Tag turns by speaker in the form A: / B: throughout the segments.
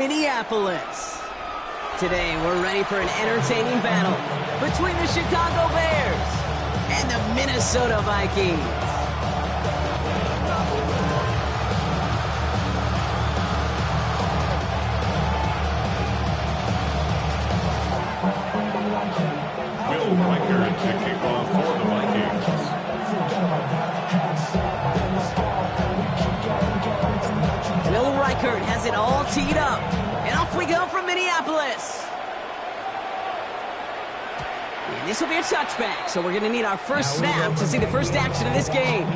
A: Minneapolis. Today, we're ready for an entertaining battle between the Chicago Bears and the Minnesota Vikings.
B: Will Riker to kick off for the Vikings.
A: Will Reichert has it all teed up. And off we go from Minneapolis. And this will be a touchback, so we're going to need our first snap to see the first action of this game.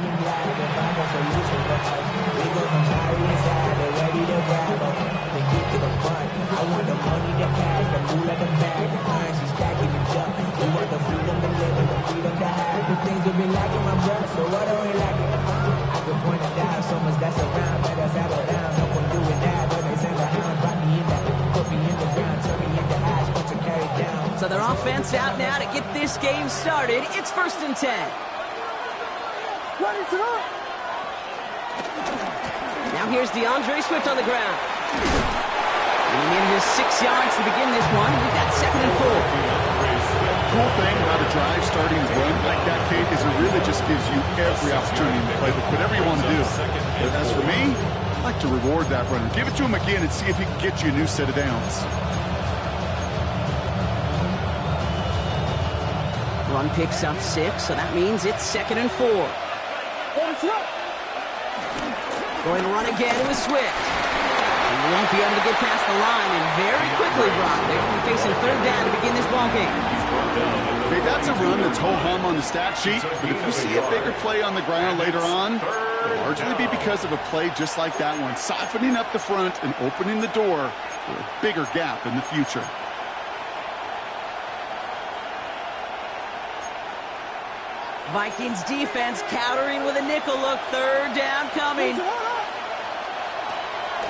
A: So their offense out now to get this game started. It's 1st and 10. Now here's DeAndre Swift on the ground. And he manages 6 yards to begin this one. We've got 2nd and 4.
C: The whole thing about a drive starting to run like that, Kate, is it really just gives you every opportunity to play whatever you want to do. But as for me, I like to reward that runner. Give it to him again and see if he can get you a new set of downs.
A: Run picks up 6, so that means it's 2nd and 4. Going to run again with Swift. He won't be able to get past the line, and very quickly, Brock, they're going to be facing 3rd down to begin this ball game.
C: Okay, that's a run that's ho-hum on the stat sheet, but if you see a bigger play on the ground later on, it'll largely be because of a play just like that one, softening up the front and opening the door for a bigger gap in the future.
A: Vikings defense countering with a nickel look. 3rd down coming.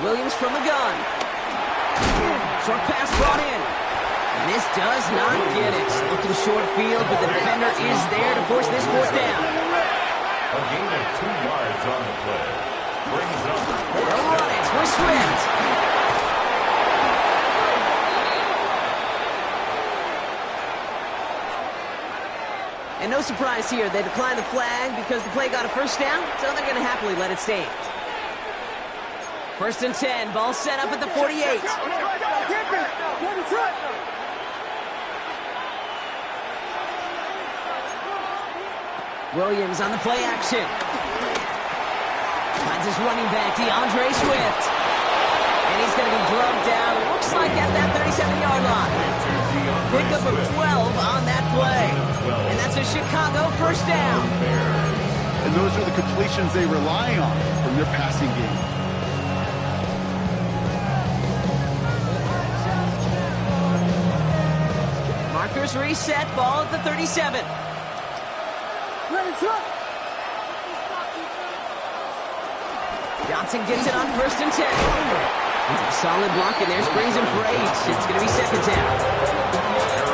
A: Williams from the gun. Short pass brought in. And this does not get it. Looking short field, but the defender is there to force this 4th down.
B: A gain of 2 yards on the play. Brings up.
A: They'll run it with Swift. And no surprise here, they declined the flag because the play got a 1st down, so they're going to happily let it stand. 1st and 10, ball set up at the 48. Williams on the play action. Finds his running back, DeAndre Swift. And he's going to be drugged down, looks like at that 37-yard line. Pickup of 12 on that play. And that's a Chicago 1st down.
C: And those are the completions they rely on from their passing game.
A: Markers reset, ball at the 37. Johnson gets it on 1st and 10. And some solid blocking there, springs him for 8. It's going to be 2nd down.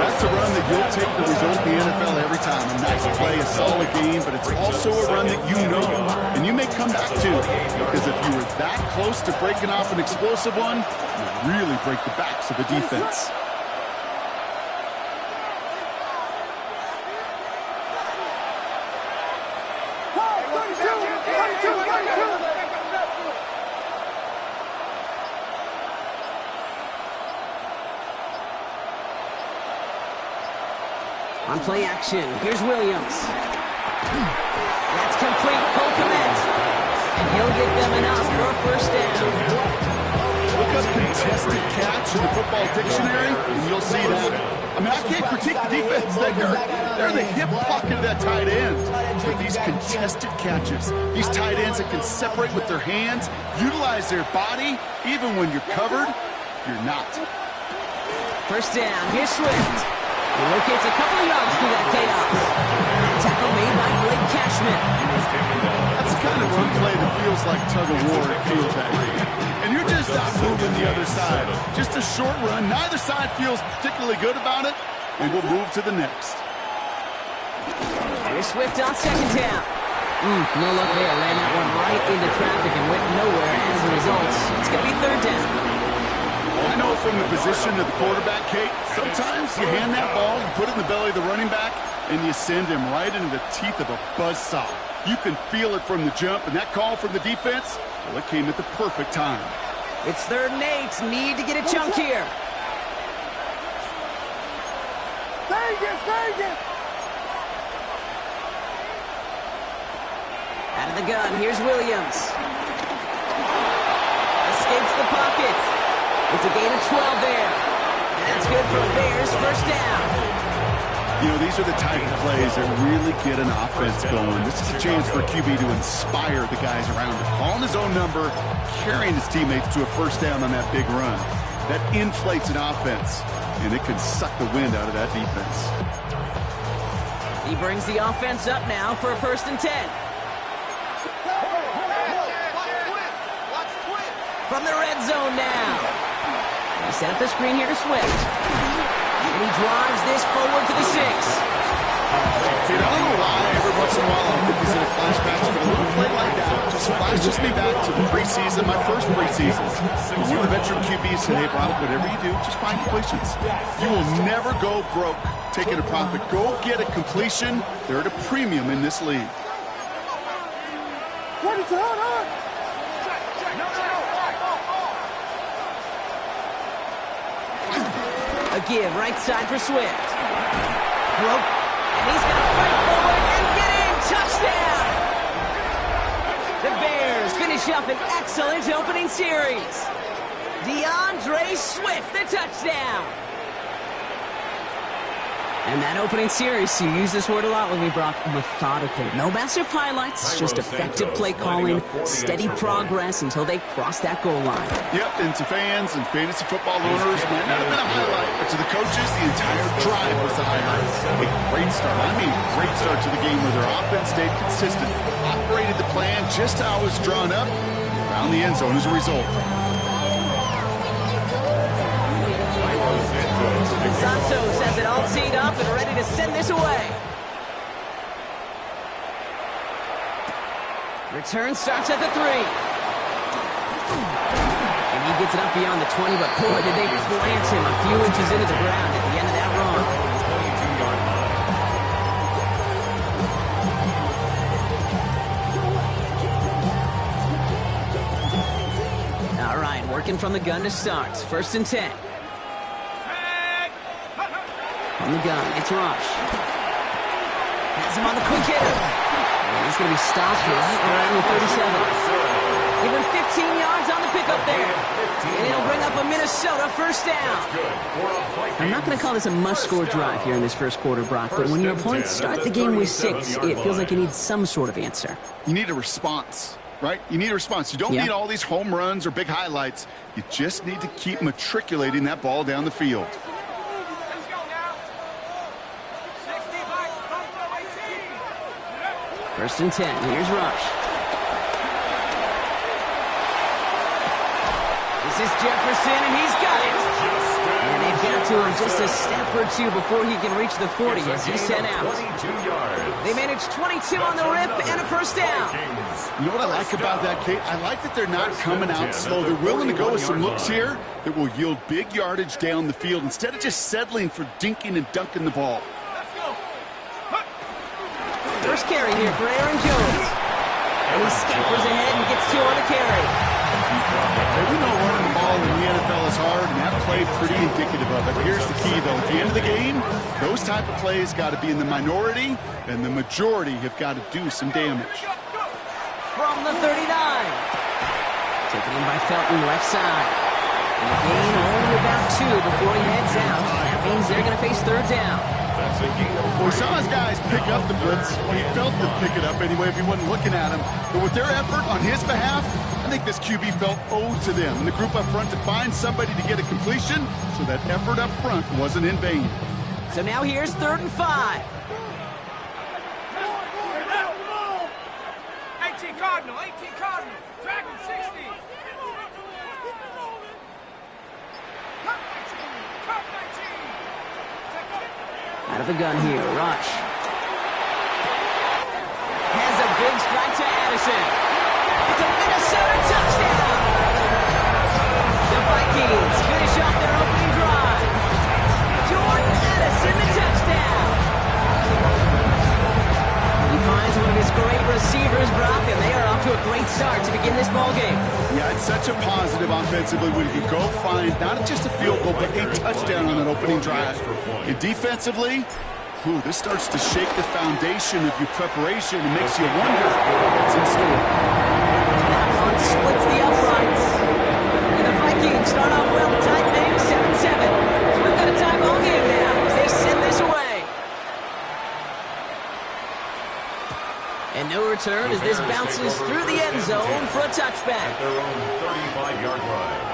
C: That's a run that you'll take the result in the NFL every time. A nice play, a solid game, but it's also a run that you know and you may come back to. Because if you were that close to breaking off an explosive one, you really break the backs of the defense.
A: On play action, here's Williams. That's complete, Cole Kmet. And he'll get them enough for a 1st down.
C: Look up contested catch in the football dictionary, and you'll see that. I mean, I can't critique the defense. They're the hip pocket of that tight end. But these contested catches, these tight ends that can separate with their hands, utilize their body, even when you're covered, you're not.
A: 1st down, here's Swift. He locates a couple of yards through that chaos. And tackle made by Blake Cashman.
C: That's the kind of run play that feels like tug-of-war at field that way. And you're just not moving the other side. Just a short run. Neither side feels particularly good about it. And we'll move to the next.
A: Here's Swift on 2nd down. No luck there. Ran that one right into traffic and went nowhere as a result. It's going to be 3rd down.
C: from the position of the quarterback, Kate. Sometimes you hand that ball, you put it in the belly of the running back, and you send him right into the teeth of a buzzsaw. You can feel it from the jump, and that call from the defense, well, it came at the perfect time.
A: It's 3rd and 8. Need to get a chunk here. Out of the gun, here's Williams. Escapes the pocket. It's a gain of 12 there. And that's good for the Bears. First down.
C: You know, these are the type of plays that really get an offense going. This is a chance for a QB to inspire the guys around him. Calling his own number, carrying his teammates to a first down on that big run. That inflates an offense, and it can suck the wind out of that defense.
A: He brings the offense up now for a 1st and 10. From the red zone now. He set up the screen here to Swift. And he drives this forward to the 6.
C: See, I don't know why every once in a while I'll put these in a flashback, but a little play like that just flashes me back to the preseason, my first preseason. One of the veteran QBs said, hey, Bob, whatever you do, just find completions. You will never go broke taking a profit. Go get a completion. They're at a premium in this league.
D: What is on?
A: A give, right side for Swift. Broke, and he's going to fight forward and get in. Touchdown! The Bears finish up an excellent opening series. DeAndre Swift, the touchdown. And that opening series, you use this word a lot with me, Brock, methodical. No massive highlights, just effective play calling, steady progress until they cross that goal line.
C: Yep, and to fans and fantasy football owners, might not have been a highlight, but to the coaches, the entire drive was a highlight. A great start. I mean, great start to the game where their offense stayed consistent, operated the plan just how it was drawn up, and found the end zone as a result.
A: Santos has it all teed up and ready to send this away. Return starts at the 3. And he gets it up beyond the 20, but boy, did they plant him a few inches into the ground at the end of that run. All right, working from the gun to start. 1st and 10. On the gun, it's Rush. Has him on the quick hitter. And he's going to be stopped right around the 37. Give him 15 yards on the pickup there. And it'll bring up a Minnesota first down. I'm not going to call this a must-score drive here in this first quarter, Brock, but when your opponents start the game with 6, it feels like you need some sort of answer.
C: You need a response, right? You need a response. You don't need all these home runs or big highlights. You just need to keep matriculating that ball down the field.
A: First and 10. Here's Rush. This is Jefferson, and he's got it. And they've got to him just a step or two before he can reach the 40 as he's sent out. They managed 22 on the rip and a first down.
C: You know what I like about that, Kate? I like that they're not coming out slow. They're willing to go with some looks here that will yield big yardage down the field instead of just settling for dinking and dunking the ball.
A: First carry here for Aaron Jones. And he scampers ahead and gets 2 on the carry.
C: We know running the ball in the NFL is hard, and that play pretty indicative of it. Here's the key, though. At the end of the game, those type of plays got to be in the minority, and the majority have got to do some damage.
A: From the 39. Taken in by Felton, left side. And a gain only about 2 before he heads out. That means they're going to face 3rd down.
C: Well, we saw his guys pick up the blitz. Well, he felt them pick it up anyway if he wasn't looking at him. But with their effort on his behalf, I think this QB felt owed to them and the group up front to find somebody to get a completion, so that effort up front wasn't in vain.
A: So now here's 3rd and 5.
D: 18 Cardinal, Dragon 60.
A: Out of the gun here, Rush. Has a big strike to Addison. It's a Minnesota touchdown! The Vikings finish off their
C: offensively when you go find not just a field goal, but a touchdown on that opening drive. And defensively, this starts to shake the foundation of your preparation and makes you wonder what's in store.
A: That one splits the uprights. And the Vikings start off well, tight game, 7-7. So we've got a tie ball game now as they send this away. And no return as this bounces through the end zone for a touchback.
B: At their own 35-yard line.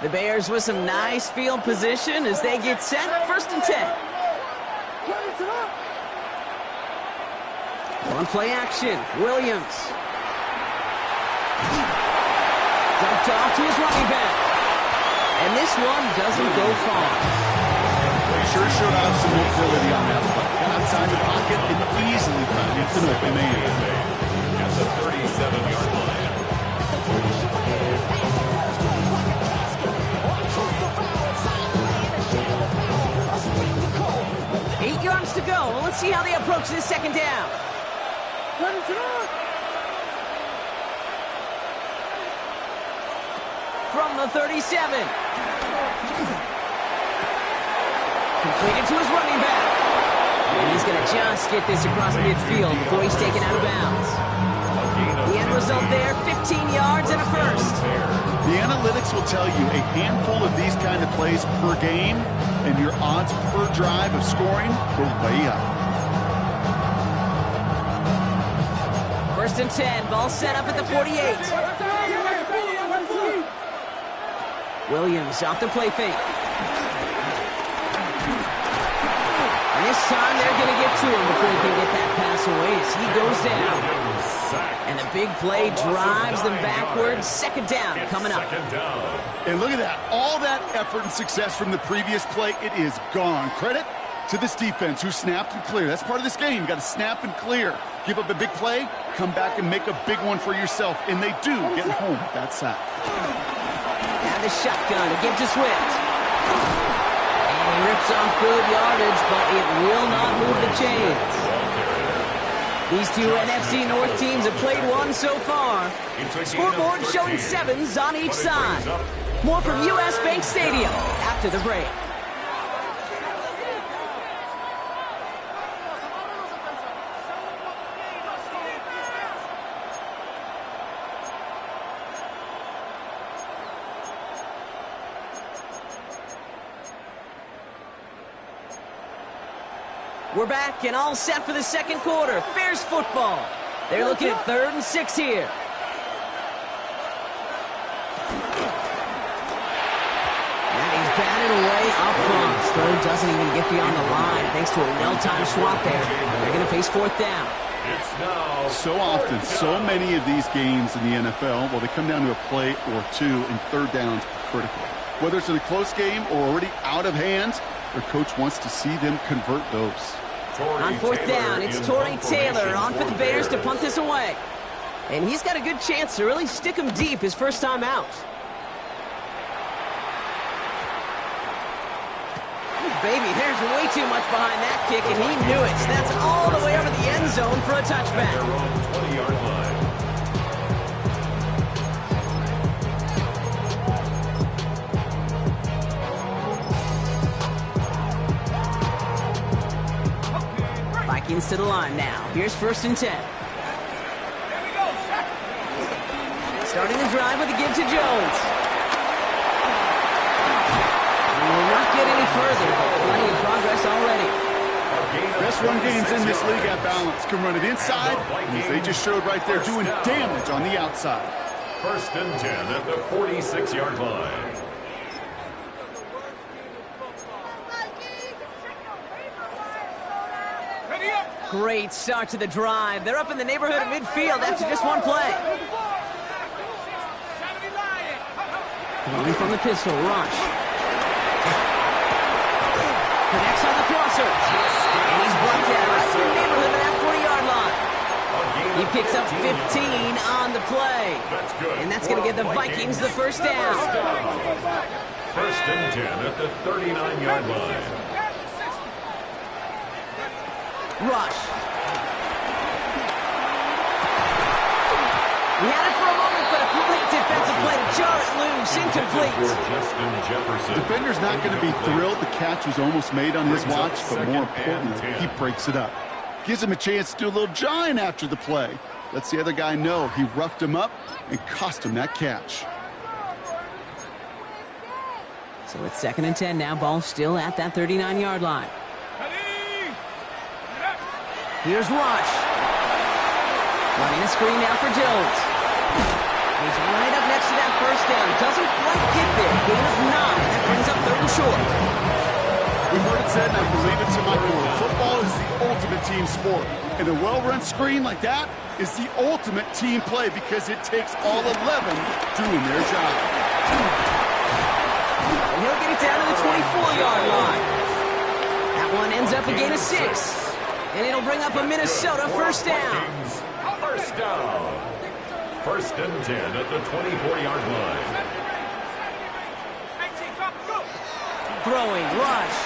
A: The Bears with some nice field position as they get set, 1st and 10. On play action, Williams. Dumped off to his running back. And this one doesn't go far.
C: They sure showed off some mobility on that play. Got outside the pocket and easily found an open man.
B: At the 37-yard line.
A: 8 yards to go. Well, let's see how they approach this 2nd down. From the 37. Completed to his running back. And he's going to just get this across midfield before he's taken out of bounds. The end result there, 15 yards and a first.
C: The analytics will tell you a handful of these kind of plays per game, and your odds per drive of scoring go way up.
A: 1st and 10, ball set up at the 48. Williams off the play fake. And this time they're going to get to him before he can get that pass away as he goes down. And the big play drives them backwards. 2nd down coming up.
C: And look at that. All that effort and success from the previous play, it is gone. Credit to this defense who snapped and cleared. That's part of this game. You got to snap and clear. Give up a big play, come back and make a big one for yourself. And they do get home at that sack.
A: And the shotgun to give to Swift. And he rips off good yardage, but it will not move the chains. These two NFC North teams have played one so far. Scoreboard showing 7s on each side. More from U.S. Bank Stadium after the break. We're back and all set for the 2nd quarter. Bears football. They're looking at 3rd and 6 here. And he's batted away up front. Throw doesn't even get beyond the line thanks to a well-timed swat there. They're going to face 4th down.
C: So often, so many of these games in the NFL, well, they come down to a play or two, and 3rd downs are critical. Whether it's in a close game or already out of hand, their coach wants to see them convert those.
A: On 4th down, it's Torrey Taylor on for the Bears to punt this away. And he's got a good chance to really stick him deep his first time out. Baby, there's way too much behind that kick, and he knew it. That's all the way over the end zone for a touchback.
B: Their own 20-yard line.
A: Vikings to the line now. Here's 1st and 10. Starting the drive with a give to Jones. Will not get any further, but plenty of progress already.
C: Best run games in this league at balance. Can run it inside, and as they just showed right there, doing damage on the outside.
B: 1st and 10 at the 46-yard line.
A: Great start to the drive. They're up in the neighborhood of midfield after just one play. Coming from the pistol, Rush. Connects on the crosser. And he's brought down right in the neighborhood of that 40-yard line. He picks up 15 on the play.
B: That's good.
A: And that's going to give the Vikings the first down.
B: First and 10 at the 39-yard line.
A: Rush. We had it for a moment, but a great defensive play to jar it loose. Incomplete.
C: Defender's not going to be thrilled. The catch was almost made on his watch, but more importantly, he breaks it up. Gives him a chance to do a little jawing after the play. Lets the other guy know he roughed him up and cost him that catch.
A: So it's 2nd and 10 now. Ball still at that 39-yard line. Here's Rush. Running a screen now for Jones. He's right up next to that first down. Doesn't quite get there. Gain of 9. That brings up 3rd and short.
C: We've heard it said, and I believe it to my core, football is the ultimate team sport. And a well-run screen like that is the ultimate team play because it takes all 11 doing their job.
A: And he'll get it down to the 24-yard line. That one ends up a gain of 6. And it'll bring up a Minnesota first down.
B: First down. First and 10 at the 24-yard line.
A: Throwing, Rush.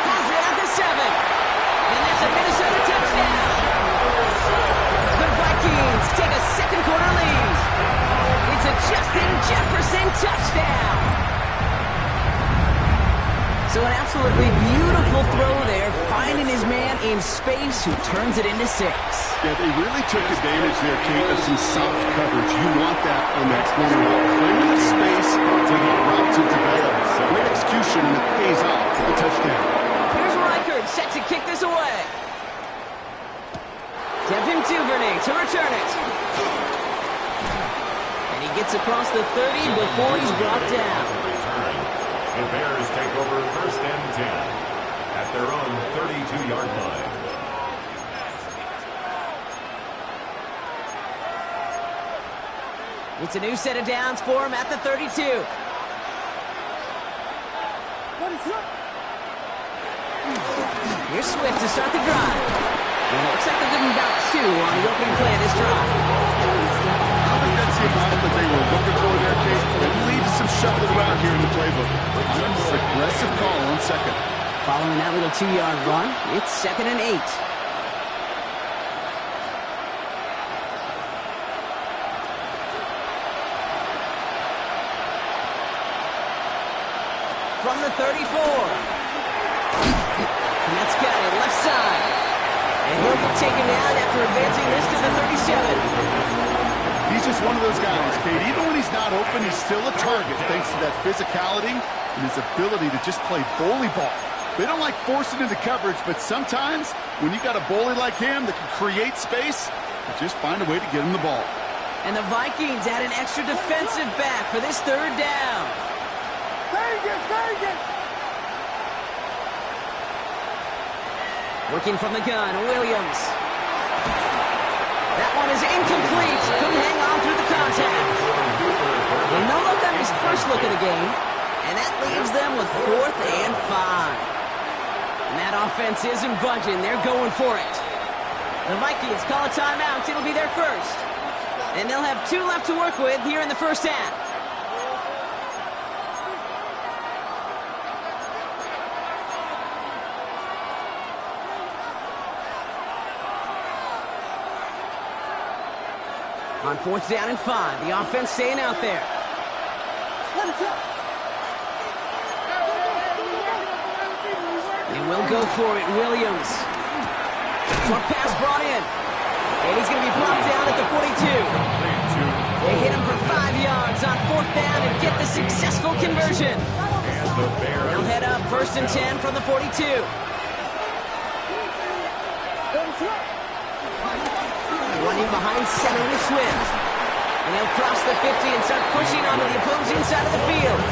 A: Has it at the 7. And that's a Minnesota touchdown. The Vikings take a second quarter lead. It's a Justin Jefferson touchdown. So an absolutely beautiful throw there, finding his man in space who turns it into 6.
C: Yeah, they really took advantage there, Kate, of some soft coverage. You want that on that corner route. Clearing the space for the route to develop. Great execution, and it pays off for the touchdown.
A: Here's Reichert set to kick this away. Devin Duvernay to return it. And he gets across the 30 before he's brought down.
B: The Bears take over first and 10 at their own 32-yard line.
A: It's a new set of downs for him at the 32. Here's Swift to start the drive. And it looks like they're giving about 2 on the opening play of this drive.
C: I don't think that's the amount that they were looking for there, Kate. It leaves some shuffling around here in the playbook. A more aggressive call on second.
A: Following that little 2-yard run, it's 2nd and 8. From the 34. And that's got it left side. And he'll be taken down after advancing this to the 37.
C: He's just one of those guys, Kate. Even when he's not open, he's still a target thanks to that physicality and his ability to just play bully ball. They don't like forcing into coverage, but sometimes when you got a bully like him that can create space, you just find a way to get him the ball.
A: And the Vikings add an extra defensive back for this 3rd down. Working from the gun, Williams. That one is incomplete. Couldn't hang on through the contact. Well, no look on his first look at the game. And that leaves them with 4th and 5. And that offense isn't budging. They're going for it. The Vikings call a timeout. It'll be their first. And they'll have 2 left to work with here in the first half. On 4th down and 5, the offense staying out there. They will go for it, Williams. Short pass brought in. And he's going to be blocked down at the 42. They hit him for 5 yards on 4th down and get the successful conversion. They'll head up 1st and 10 from the 42. Running behind center with Swift. And he'll cross the 50 and start pushing onto the opposing side of the field.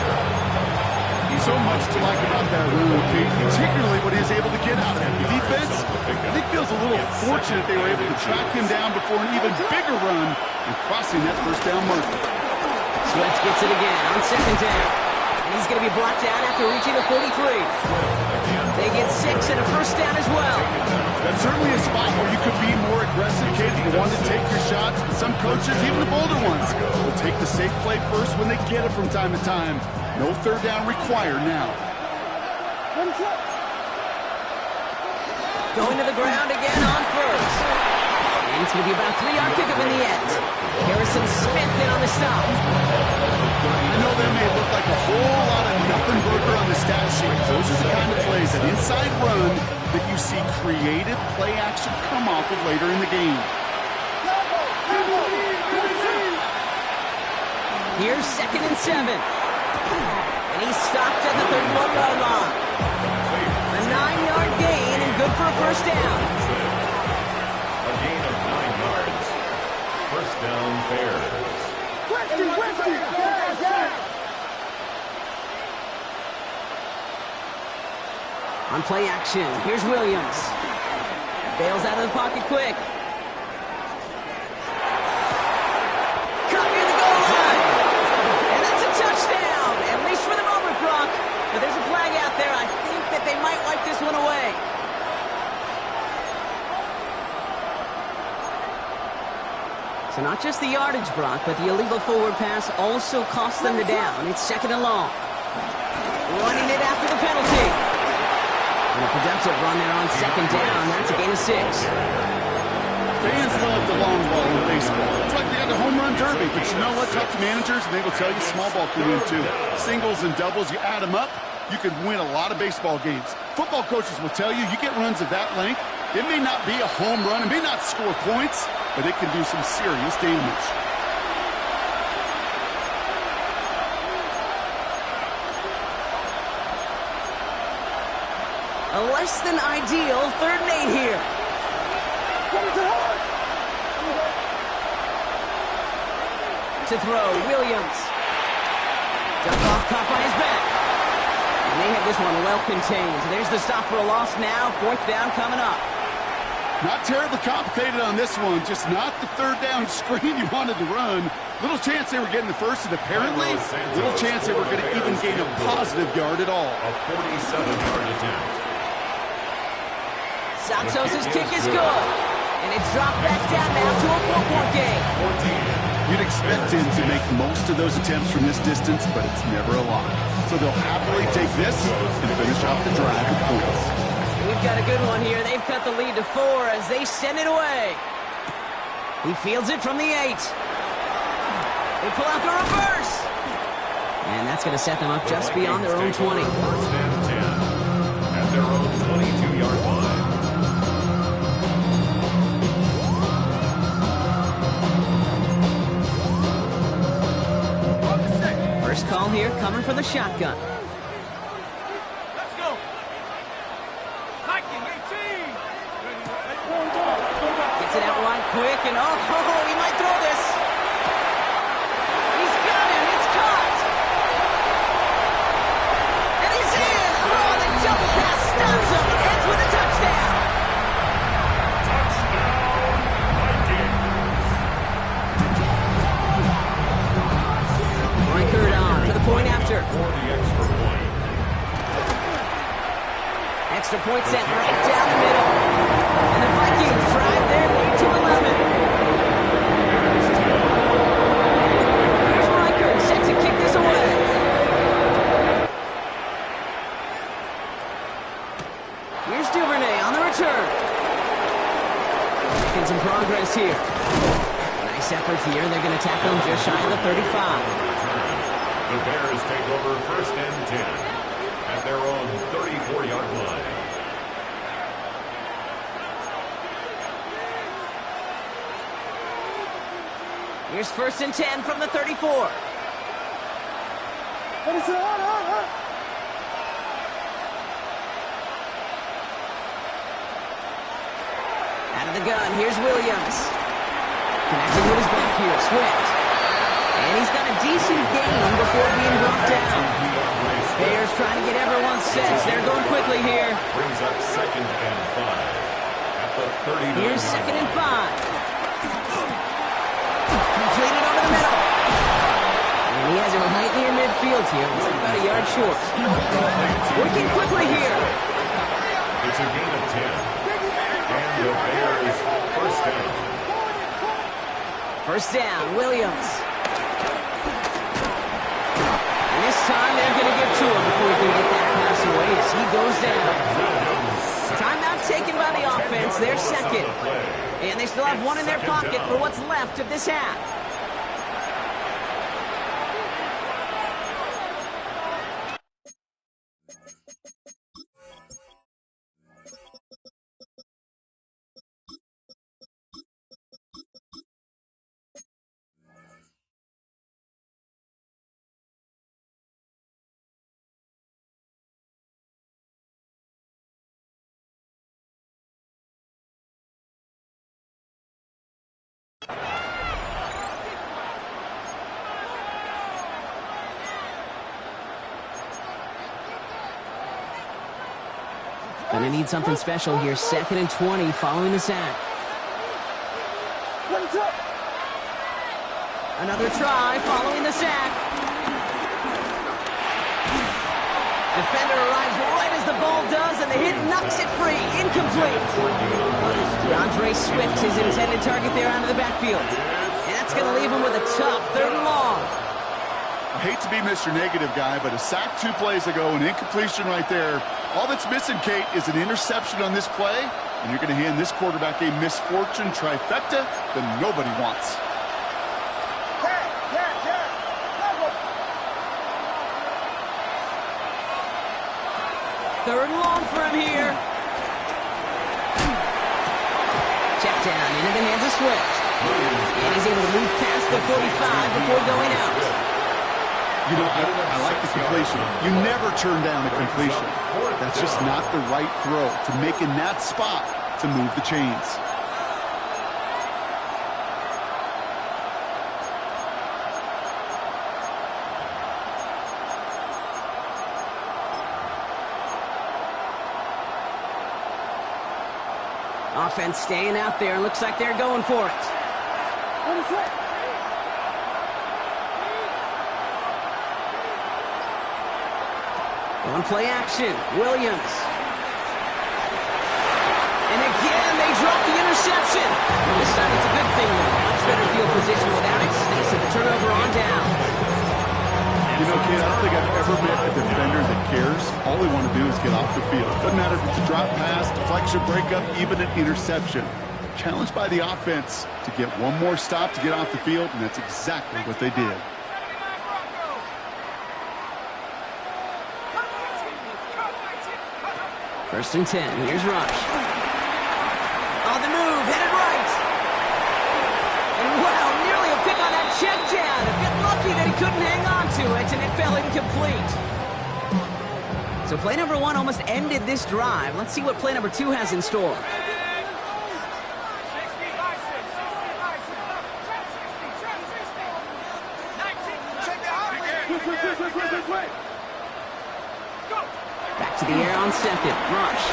C: So much to like about that rule, Kate, particularly what he is able to get out of it. The defense, I think, feels a little fortunate they were able to track him down before an even bigger run and crossing that first down marker.
A: Swift gets it again on 2nd down. And he's going to be brought down after reaching the 43. They get 6 and a first down as well.
C: That's certainly a spot where you could be more aggressive, kid, if you want to take your shots. But some coaches, even the bolder ones, will take the safe play first when they get it from time to time. No third down required now.
A: Going to the ground again on first. And it's going to be about a 3-yard pickup in the end. Harrison Smith in on the stop.
C: I know that may look like a whole lot of nothing burger on the stat sheet. Those are the kind of plays, an inside run, that you see creative play action come off of later in the game.
A: Here's 2nd and 7. And he's stopped at the 31-yard line. A 9-yard gain and good for a first down.
B: A gain of 9 yards. First down, Bears.
A: On play action, here's Williams. Bails out of the pocket quick. Caught near the goal line. And that's a touchdown, at least for the moment, Brock. But there's a flag out there. I think that they might wipe this one away. So not just the yardage, Brock, but the illegal forward pass also cost them the down. It's 2nd and long. Running it after the penalty. And a productive run there on 2nd down. That's a gain of 6.
C: Fans love the long ball in baseball. It's like they got the home run derby. But you know what? Talk to managers, and they will tell you small ball can win too. Singles and doubles, you add them up, you could win a lot of baseball games. Football coaches will tell you, you get runs of that length, it may not be a home run, it may not score points, but it can do some serious damage.
A: A less than ideal 3rd and 8 here. To throw, Williams. Ducked off, caught by his back. And they have this one well contained. There's the stop for a loss now. 4th down coming up.
C: Not terribly complicated on this one, just not the 3rd down screen you wanted to run. Little chance they were getting the first, and apparently little chance they were going to even gain a positive yard at all.
B: A 47-yard attempt.
A: Santos' kick is good. And it's dropped back down now to a 4-point game.
C: You'd expect him to make most of those attempts from this distance, but it's never a lot. So they'll happily take this and finish off the drive with points.
A: We've got a good one here. They've cut the lead to 4 as they send it away. He fields it from the 8. They pull out the reverse. And that's going to set them up just beyond their own 20.
B: First and 10 at their own 22-yard line.
A: First call here coming from the shotgun.
D: Let's go. Viking 18.
A: Gets it out wide quick, and he might throw this. He's got him. It's caught. And he's in. Oh, the jump pass stuns him. Ends with a touchdown. Reichert on for the point after.
B: For the extra point.
A: Extra point sent right down the middle. And the Vikings drive their lead to 11. Here's Reichert set to kick this away. Here's Duvernay on the return. Making some progress here. Nice effort here. They're going to tackle him just shy of the 35.
B: The Bears take over 1st and 10 at their own 34-yard line.
A: Here's 1st and 10 from the 34. Out of the gun, here's Williams. Connecting with his back here, Swift. And he's got a decent gain before being brought down. Bears trying to get everyone set. They're going quickly here.
B: Brings up 2nd and 5 at the 39.
A: Here's 2nd and 5. Completed over the middle. And he has it right near midfield. field here. It's about a yard short. Working quickly here.
B: It's a gain of 10. And the Bears first down.
A: First down, Williams. And this time they're going to get to him before he can get that pass away as he goes down. Timeout taken by the offense. They're second. And they still have one in their pocket for what's left of this half. Gonna need something special here. 2nd and 20 following the sack. Another try following the sack. Defender arrives right as the ball does, and the hit knocks it free. Incomplete. DeAndre Swift, his intended target there out of the backfield. And that's going to leave him with a tough 3rd and long.
C: I hate to be Mr. Negative guy, but a sack 2 plays ago, an incompletion right there. All that's missing, Kate, is an interception on this play, and you're going to hand this quarterback a misfortune trifecta that nobody wants.
A: Third and long for him here. Check down into the hands of Swift. And he's able to move past the 45 before going out.
C: You know, I like the completion. You never turn down a completion. That's just not the right throw to make in that spot to move the chains.
A: Offense staying out there. Looks like they're going for it. On play action, Williams. And again, they drop the interception. This time it's a good thing, though. Much better field position without it. Stays at the turnover on down.
C: You know, kid, I don't think I've ever met a defender that cares. All they want to do is get off the field. Doesn't matter if it's a drop pass, deflection, breakup, even an interception. Challenged by the offense to get one more stop to get off the field, and that's exactly what they did.
A: First and 10. Here's Rush. On the move, headed right. And wow, nearly a pick on that check down. A bit lucky that he couldn't hang on to it, and it fell incomplete. So play number 1 almost ended this drive. Let's see what play number 2 has in store. Back to the air on second. Rush.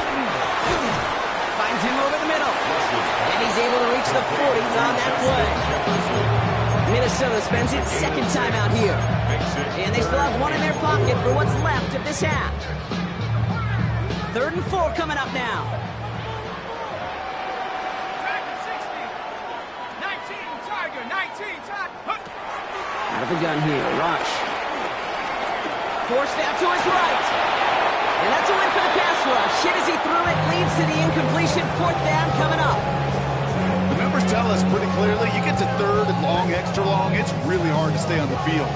A: Finds him over the middle. And he's able to reach the 40 on that play. Minnesota spends its 2nd time out here. And they still have one in their pocket for what's left of this half. 3rd and 4 coming up now.
D: 19, Tiger, 19, Tiger.
A: Out of the gun here. Rush. Forced out to his right. And that's a win for the pass rush. Hit as he threw it, leads to the incompletion. 4th down coming up.
C: The numbers tell us pretty clearly, you get to 3rd and long, extra long, it's really hard to stay on the field.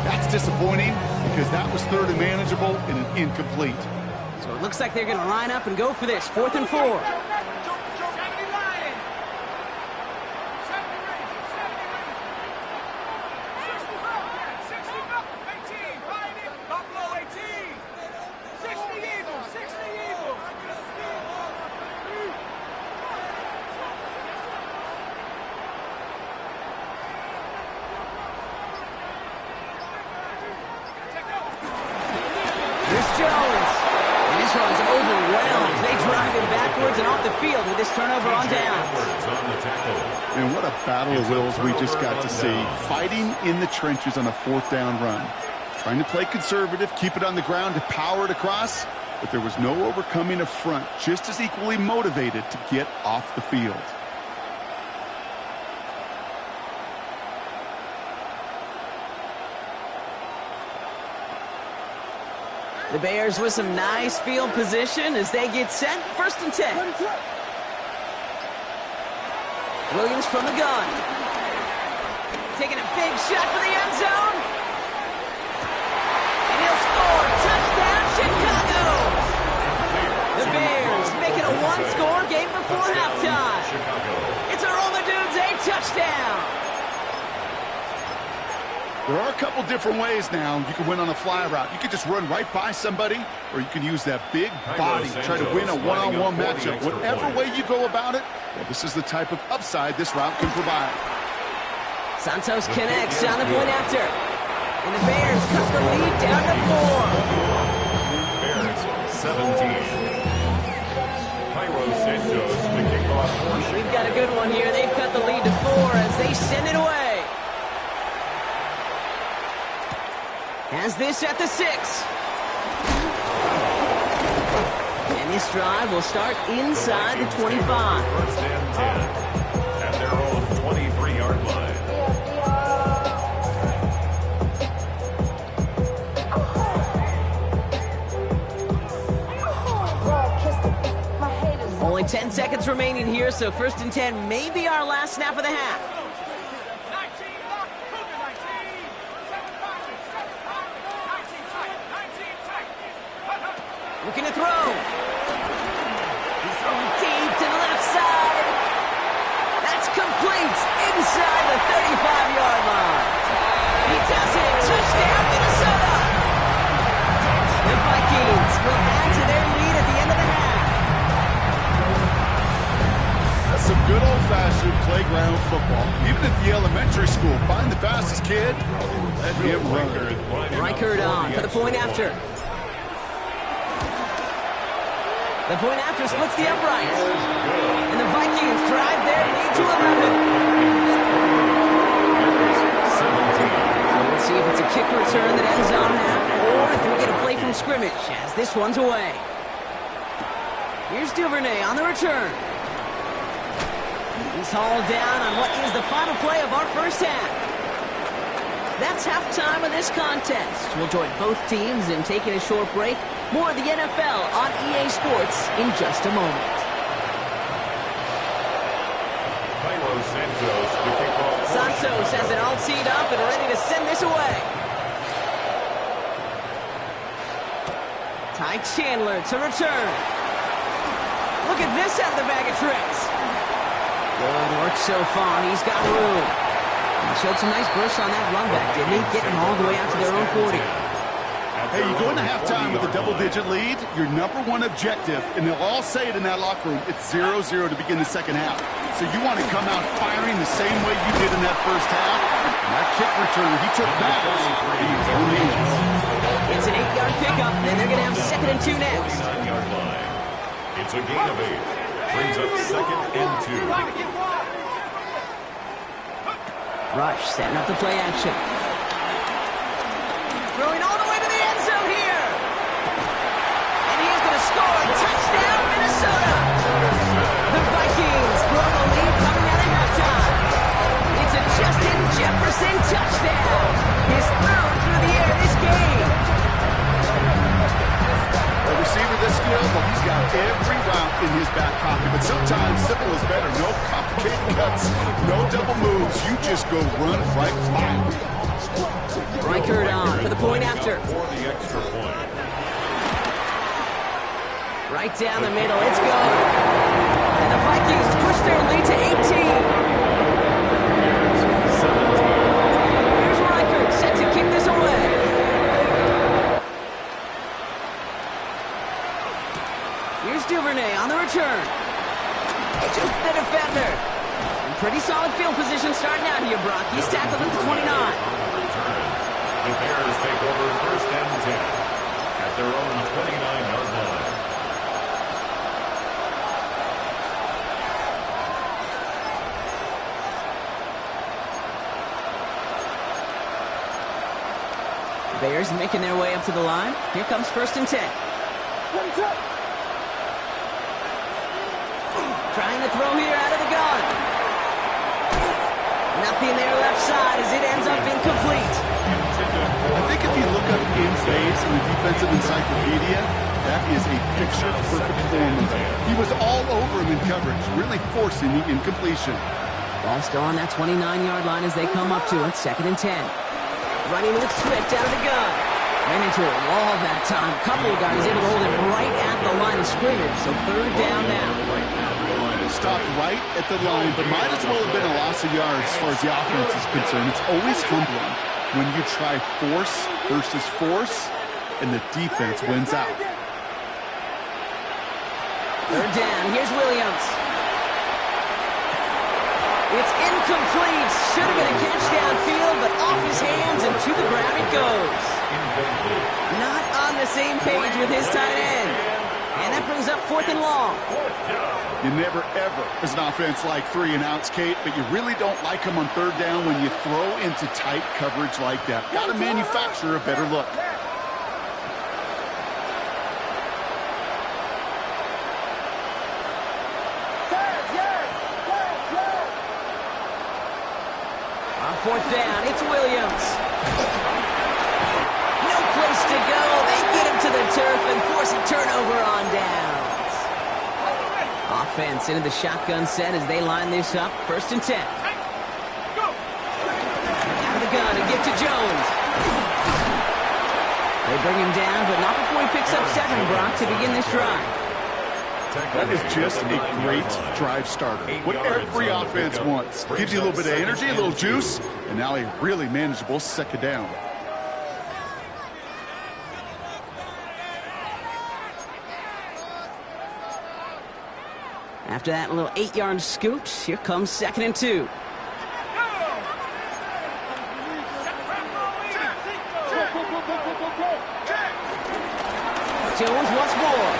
C: That's disappointing because that was 3rd and manageable and an incomplete.
A: So it looks like they're going to line up and go for this. 4th and 4. And off the field with this turnover on downs.
C: And what a battle of wills we just got to see. Fighting in the trenches on a 4th down run. Trying to play conservative, keep it on the ground to power it across, but there was no overcoming a front, just as equally motivated to get off the field.
A: The Bears with some nice field position as they get set. 1st and 10. Williams from the gun. Taking a big shot for the end zone. And he'll score. Touchdown, Chicago. The Bears make it a one-score game before halftime. It's a Roll the Dudes, a touchdown.
C: There are a couple different ways now you can win on a fly route. You can just run right by somebody, or you can use that big body, try to win a one-on-one matchup. Whatever way you go about it, well, this is the type of upside this route can provide.
A: Santos connects on the point after. And the Bears cut the lead down to 4.
B: Bears 17. Cairo Santos, the kickoff portion.
A: We've got a good one here. They've cut the lead to 4 as they send it away. Has this at the 6. And this drive will start inside the 25.
B: 1st and 10 at their own 23-yard line.
A: Only 10 seconds remaining here, so 1st and 10 may be our last snap of the half.
D: 19 lock, Cougar 19. 7 boxes, 7 boxes, 19 tight, 19 tight.
A: Looking to throw. He's throwing deep to the left side. That's complete inside the 35-yard line. He does it. Touchdown, Minnesota. The Vikings will add to their lead at the end of the half.
C: That's some good old-fashioned playground football. Even at the elementary school, find the fastest kid, let him run.
A: Reichert on for the point after. The point after splits the uprights. And the Vikings drive their lead to 11. So we'll see if it's a kick return that ends on half, or if we get a play from scrimmage as this one's away. Here's Duvernay on the return. He's hauled down on what is the final play of our first half. That's halftime of this contest. We'll join both teams in taking a short break. More of the NFL on EA Sports in just a moment.
B: Cairo Santos, the kickoff portion.
A: Santos has it all teed up and ready to send this away. Ty Chandler to return. Look at this out of the bag of tricks. Good work so far. He's got room. He showed some nice bursts on that run back, didn't he? Getting them all the way out to their own 40.
C: Hey, you go into halftime with a double-digit lead, your number one objective, and they'll all say it in that locker room, it's 0-0 to begin the second half. So you want to come out firing the same way you did in that first half. And that kick return, he took matters in his own hands.
A: It's an 8-yard pickup, and they're going to have 2nd and 2 next.
B: 49-yard line. It's a gain of 8. Brings up 2nd and 2.
A: Rush setting up the play action. Throwing all the way to the end zone here. And he is going to score. Touchdown, Minnesota. The Vikings grow the lead coming out of halftime. It's a Justin Jefferson touchdown. His 3rd through the air this game.
C: A receiver this skilled, well, he's got every route in his back pocket. But sometimes simple is better. No complicated cuts, no double moves. You just go run right by him.
A: Reichert on for the point after.
B: For the extra point.
A: Right down the middle. It's good. And the Vikings push their lead to 18. Here's Reichert set to kick this away. Here's Duvernay on the return. To the defender. And pretty solid field position starting out here, Brock. He's tackled at the 29.
B: The Bears take over 1st and 10 at their own 29-yard line.
A: Bears making their way up to the line. Here comes 1st and 10. Trying to throw here out of the gun. Nothing there left side as it ends up incomplete.
C: I think if you look up in phase in the defensive encyclopedia, that is a picture-perfect form of it. He was all over him in coverage, really forcing the incompletion.
A: Ball still on that 29-yard line as they come up to it. 2nd and 10. Running with Swift out of the gun. Ran into a wall that time. A couple of guys able to hold him right at the line of scrimmage. So 3rd down now.
C: Stopped right at the line, but might as well have been a loss of yards as far as the offense is concerned. It's always humbling when you try force versus force, and the defense wins out.
A: 3rd down. Here's Williams. It's incomplete. Should have been a catch downfield, but off his hands and to the ground it goes. Not on the same page with his tight end. And that brings up 4th and long.
C: You never, ever, as an offense, like 3 and outs, Kate, but you really don't like them on 3rd down when you throw into tight coverage like that. Got to manufacture a better look.
A: On 4th down, it's Williams. No place to go. They get him to the turf and force a turnover on downs. Offense into the shotgun set as they line this up. 1st and 10. Out of the gun and give to Jones. They bring him down, but not before he picks up 7, Brock, to begin this drive.
C: That is just a great drive starter. What every offense wants. Gives you a little bit of energy, a little juice, and now a really manageable 2nd down.
A: After that little 8-yard scoot, here comes 2nd and 2. Jones once more.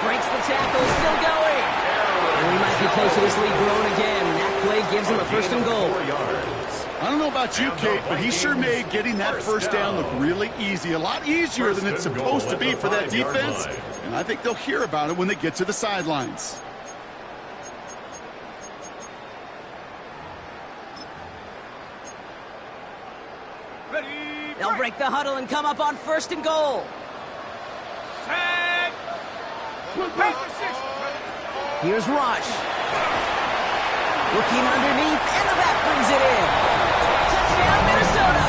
A: Breaks the tackle, still going. And we might be close to this lead growing again. That play gives him a 1st and goal.
C: I don't know about you, Kate, but he sure made getting that 1st down look really easy. A lot easier than it's supposed to be for that defense. And I think they'll hear about it when they get to the sidelines.
A: They'll break the huddle and come up on 1st and goal. Here's Rush. Looking underneath, and the back brings it in. Touchdown, Minnesota.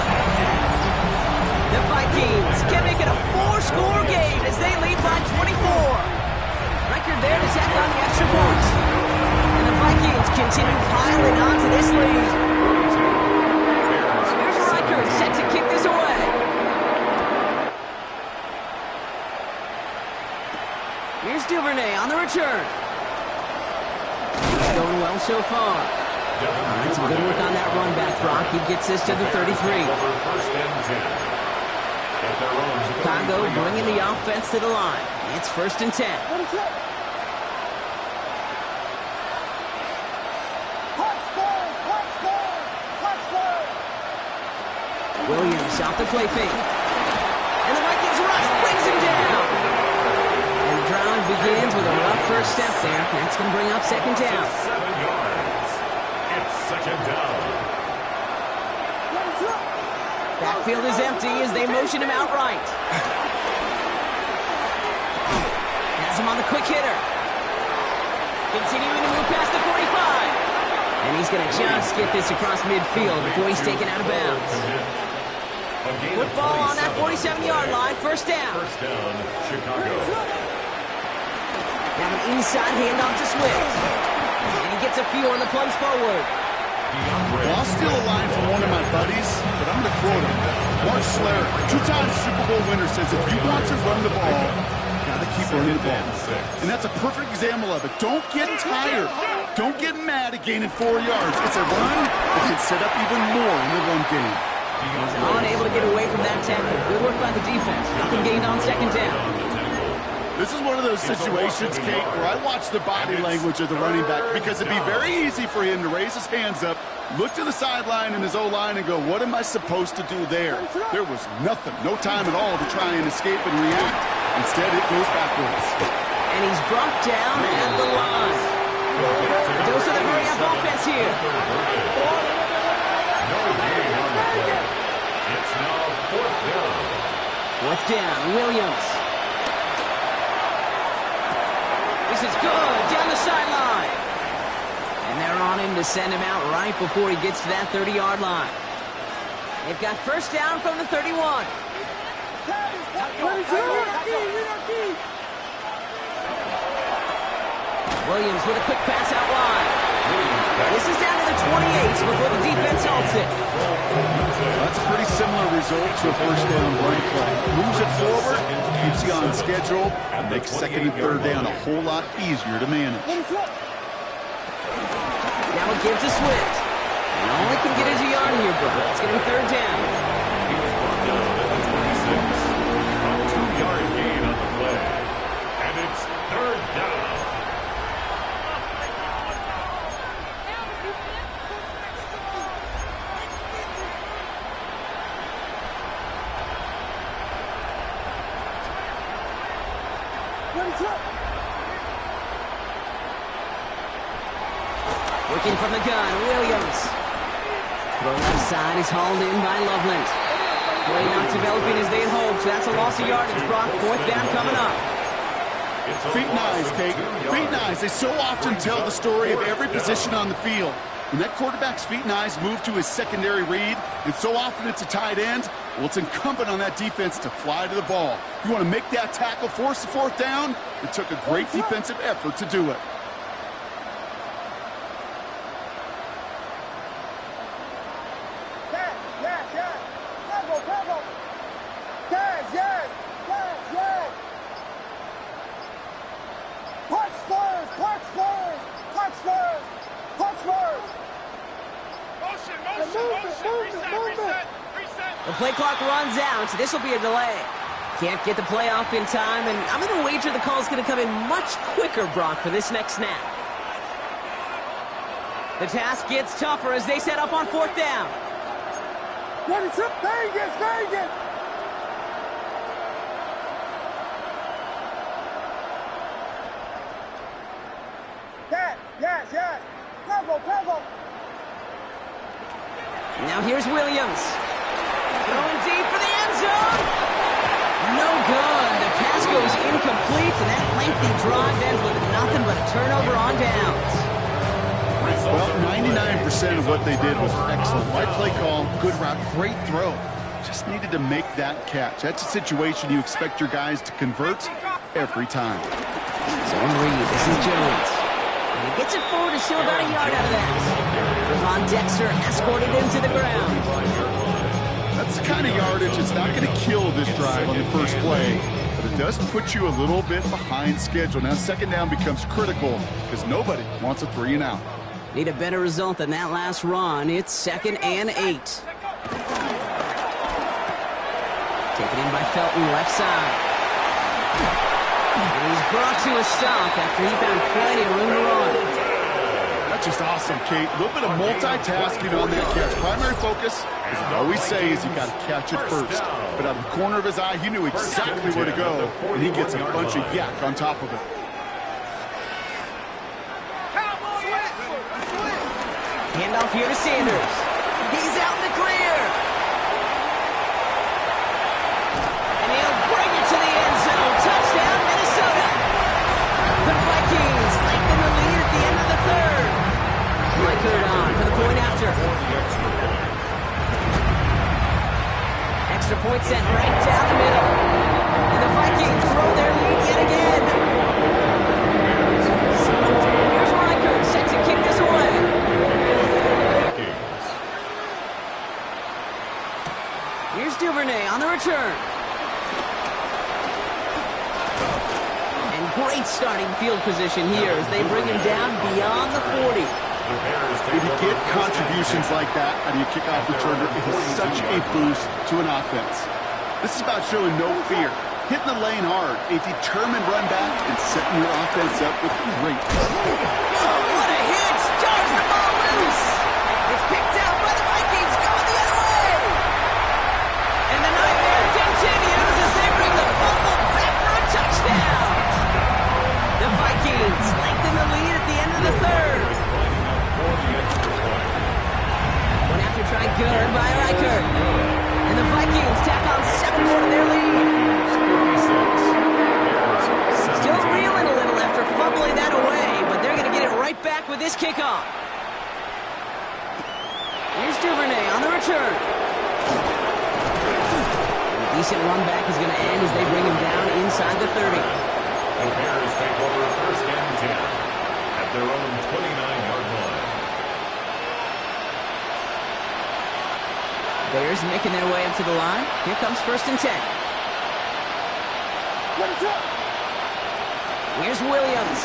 A: The Vikings can make it a 4-score game as they lead by 24. Record there to tack on the extra points. And the Vikings continue piling on to this lead. Here's Riker set to kick this away. Here's Duvernay on the return. It's going well so far. That's some good work on that run back, Brock. He gets this to the 33. Chicago bringing the offense to the line. It's 1st and 10. Williams off the play fake. And the Vikings rush brings him down. And the drive begins with a rough 1st step there. That's going to bring up 2nd down.
B: 7 yards. It's 2nd down.
A: Backfield is empty as they motion him outright. Has him on the quick hitter. Continuing to move past the 45. And he's going to just get this across midfield before he's taken out of bounds. Football on that 47-yard line. 1st down.
B: 1st down, Chicago.
A: Now an inside handoff to Swift. And he gets a few on the plunge forward.
C: Well, I'll steal a line from one of my buddies, but I'm going to quote him. Mark Schler, 2-time Super Bowl winner, says if you want to run the ball, you got to keep running the ball. And that's a perfect example of it. Don't get tired. Don't get mad at gaining 4 yards. It's a run that can set up even more in the run game.
A: He's unable to get away from that tackle. Good work by the defense. Nothing gained on 2nd down.
C: This is one of those situations, Kate, where I watch the body language of the running back because it'd be very easy for him to raise his hands up, look to the sideline in his O-line and go, what am I supposed to do there? There was nothing, no time at all to try and escape and react. Instead, it goes backwards.
A: And he's brought down at the line. A dose of the hurry-up offense here.
B: No gain on the play. It's now fourth down.
A: Fourth down, Williams. This is good, down the sideline. And they're on him to send him out right before he gets to that 30-yard line. They've got first down from the 31. Williams with a quick pass out wide. And this is down to the 28 before the defense halts it.
C: That's a pretty similar result to a first down run play. Moves it forward, keeps you on schedule, and makes second and third down a whole lot easier to manage.
A: Now it gives to Swift. And all he can get is a yard here, bro. It's going to be third down.
B: He was brought down at the 26. A 2-yard gain on the play. And it's third down.
A: Working from the gun, Williams. Throw left side is hauled in by Loveland. Play not developing as they had hoped. So that's a loss of yardage. Brock, fourth down coming up.
C: Feet and eyes, Kate. Feet and eyes. They so often tell the story of every position on the field. When that quarterback's feet and eyes move to his secondary read, and so often it's a tight end, well, it's incumbent on that defense to fly to the ball. You want to make that tackle, force the fourth down? It took a great defensive effort to do it.
A: The play clock runs out. This will be a delay. Can't get the play off in time, and I'm going to wager the call's going to come in much quicker, Brock, for this next snap. The task gets tougher as they set up on fourth down.
D: Vegas! Yes. Tempo.
A: Now here's Williams. Throwing deep for the end zone. No good. The pass goes incomplete, and that lengthy drive ends with nothing but a turnover on downs.
C: Well, 99% of what they did was excellent. Right play call, good route, great throw. Just needed to make that catch. That's a situation you expect your guys to convert every time.
A: Zone read. This is Jones. And he gets it forward to still about a yard out of that. Von Dexter escorted him to the ground.
C: That's the kind of yardage that's not going to kill this drive on the first play, but it does put you a little bit behind schedule. Now second down becomes critical because nobody wants a 3 and out.
A: Need a better result than that last run. It's 2nd and 8. Taken in by Felton, left side. And he's brought to a stop after he found plenty of room to run.
C: That's just awesome, Kate. A little bit of multitasking on that catch. Primary focus, as I always say, is you got to catch it first. But out of the corner of his eye, he knew exactly where to go, and he gets a bunch of yak on top of it.
A: Handoff here to Sanders. He's out in the clear. And he'll bring it to the end zone. Touchdown, Minnesota. The Vikings lengthen the lead at the end of the third. Reichert on for the point after. Extra point sent right down the middle. And the Vikings grow their lead yet again. Here's Reichert set to kick this away. Here's Duvernay on the return. And great starting field position here as they bring him down beyond the 40.
C: If you get contributions like that out of your kickoff returner, it is such a boost to an offense. This is about showing no fear, hitting the lane hard, a determined run back, and setting your offense up with great.
A: Oh, what a hit! Jars the ball loose! It's picked kickoff. Here's Duvernay on the return. A decent run back is going to end as they bring him down inside the 30.
B: The Bears take over first and 10 at their own 29-yard line.
A: Bears making their way up to the line. Here comes first and 10. Here's Williams.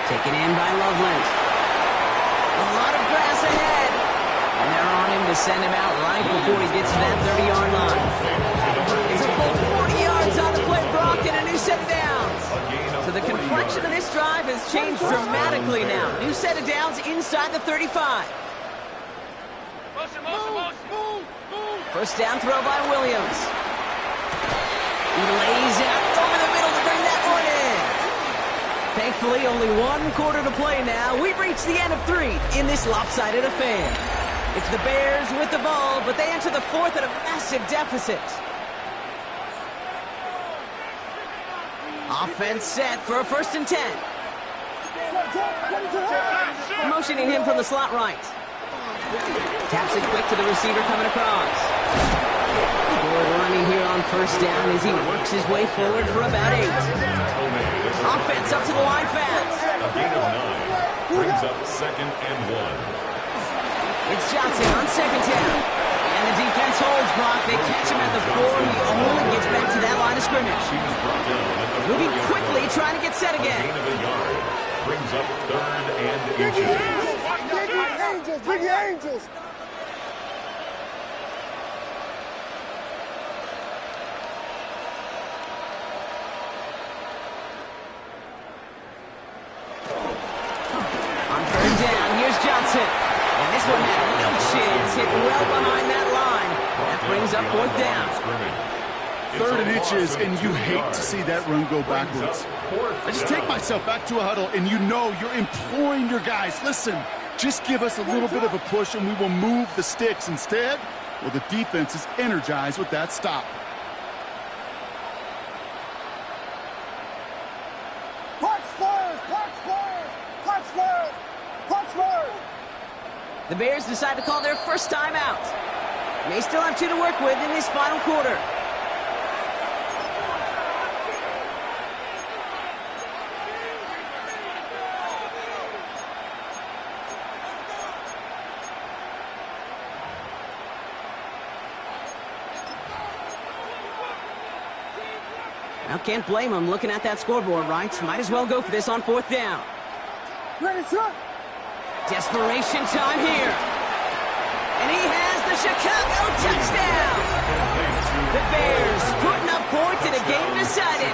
A: Taken in by Loveland. A lot of grass ahead. And they're on him to send him out right before he gets to that 30-yard line. It's a full 40 yards on the play, Brock, and a new set of downs. So the complexion of this drive has changed dramatically now. New set of downs inside the 35. First down throw by Williams. He lays out over the middle to bring that one in. Thankfully, only 1 quarter to play now. We've reached the end of 3 in this lopsided affair. It's the Bears with the ball, but they enter the 4th at a massive deficit. Offense set for a first and 10. Motioning him from the slot right. Taps it quick to the receiver coming across. Good running here on first down as he works his way forward for about 8. Offense up to the line fast.
B: A gain of 9 brings up second and 1.
A: It's Johnson on second down. And the defense holds Brock. They catch him at the 4. He only gets back to that line of scrimmage. Moving quickly, trying to get set again.
B: Gain of a yard brings up third and inches.
E: Bring the Angels!
A: On third down, here's Johnson. And this one had no chance. Hit well behind that line. That brings up 4th down.
C: 3rd and inches, and you hate to see that run go backwards. I just take myself back to a huddle, and you know you're imploring your guys, listen, just give us a little bit of a push, and we will move the sticks. Instead, well, the defense is energized with that stop.
A: The Bears decide to call their first time out. They still have 2 to work with in this final quarter. Now, can't blame him looking at that scoreboard, right? Might as well go for this on 4th down.
E: Ready, sir?
A: Desperation time here. And he has the Chicago touchdown. The Bears putting up points in a game decided.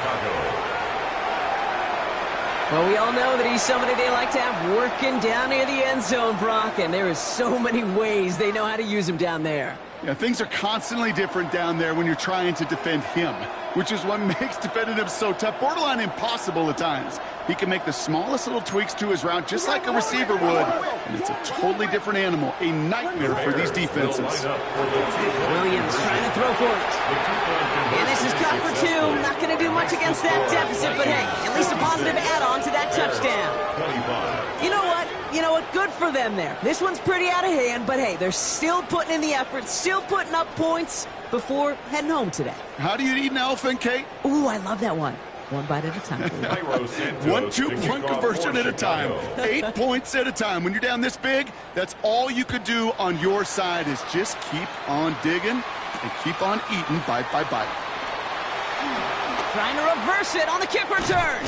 A: Well, we all know that he's somebody they like to have working down near the end zone, Brock, and there is so many ways they know how to use him down there.
C: Yeah, things are constantly different down there when you're trying to defend him, which is what makes defending him so tough, borderline impossible at times. He can make the smallest little tweaks to his route just like a receiver would, and it's a totally different animal, a nightmare for these defenses.
A: Williams trying to throw for it. And this is caught for 2. Not going to do much against that deficit, but hey, at least a positive add-on to that touchdown. You know what? Good for them there. This one's pretty out of hand, but hey, they're still putting in the effort, still putting up points before heading home today.
C: How do you eat an elephant, Kate?
A: Ooh, I love that one. One bite at a time.
C: 1-2 conversion at a time. 8 points at a time. When you're down this big, that's all you could do on your side is just keep on digging and keep on eating bite by bite.
A: Trying to reverse it on the kick return.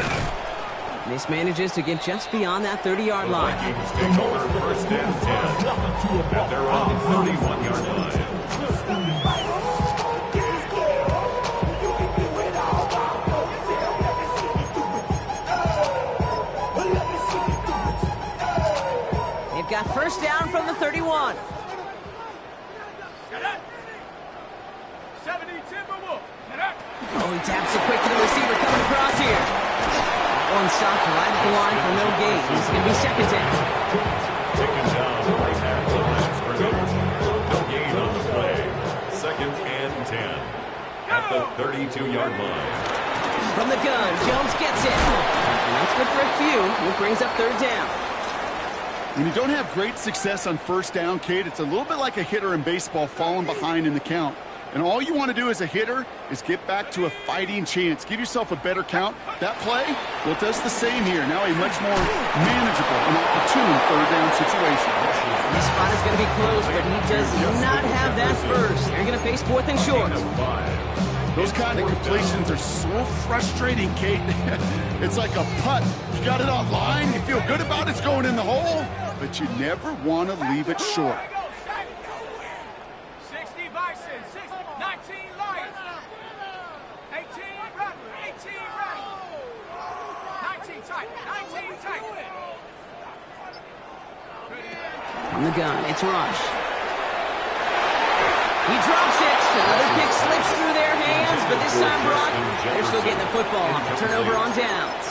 A: Mismanages to get just beyond that 30-yard line.
B: Vikings take over first and 10 at their own 31-yard line.
A: They've got first down from the 31.
D: 70 Timberwolves.
A: Oh, he taps it quick to the receiver coming across here. That one stopped right at the line for no gain. This is going to be second down.
B: Taken down right at the line of scrimmage. No gain on the play. Second and 10 at the 32-yard line.
A: From the gun, Jones gets it. And that's good for a few. It brings up third down.
C: When you don't have great success on first down, Kate, it's a little bit like a hitter in baseball falling behind in the count. And all you want to do as a hitter is get back to a fighting chance. Give yourself a better count. That play, well, it does the same here. Now a much more manageable and opportune third down situation.
A: This spot is going to be close, but he does not have that first. They're going to face fourth and short.
C: Those kind of completions are so frustrating, Kate. It's like a putt. You got it on line, you feel good about it's going in the hole, but you never want to leave it short.
D: 60 Bison, 19 Lions, 18 Rattler, 18 Rattler, 19 Titan, 19 Titan.
A: From the gun, it's Rush. He drops it. Another pick slips through their hands, but this time, Brock, they're still getting the football off. Turnover on downs.